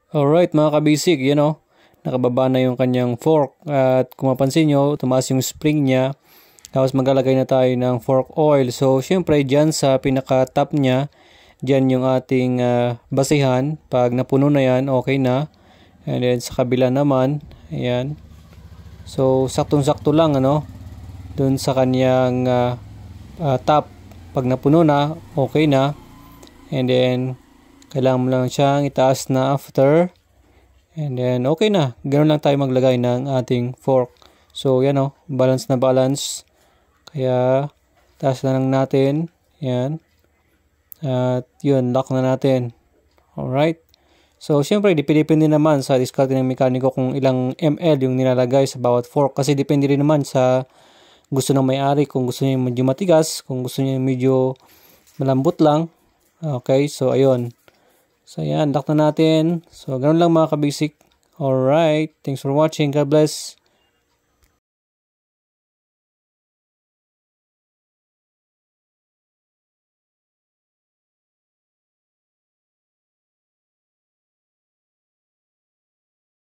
Alright mga kabisig, nakababa na yung kanyang fork at kung mapansin nyo, tumaas yung spring niya. Tapos maglalagay na tayo ng fork oil. So syempre dyan sa pinaka-top niya, dyan yung ating basihan. Pag napuno na yan, okay na. And then sa kabila naman, ayan. So saktong-sakto lang dun sa kanyang top. Pag napuno na, okay na. And then kailangan mo lang siyang itaas na after. And then, okay na. Ganun lang tayo maglagay ng ating fork. So, yan balance na balance. Kaya, taas na lang natin. Yan. At yun, lock na natin. Alright. So, syempre, depende naman sa diskarte ng mekaniko kung ilang ml yung nilalagay sa bawat fork. Kasi depende rin naman sa gusto ng may-ari. Kung gusto niya medyo matigas, kung gusto niya medyo malambot lang. Okay, so ayun. So yan, lock na natin. So ganun lang mga kabisik. Alright, thanks for watching. God bless.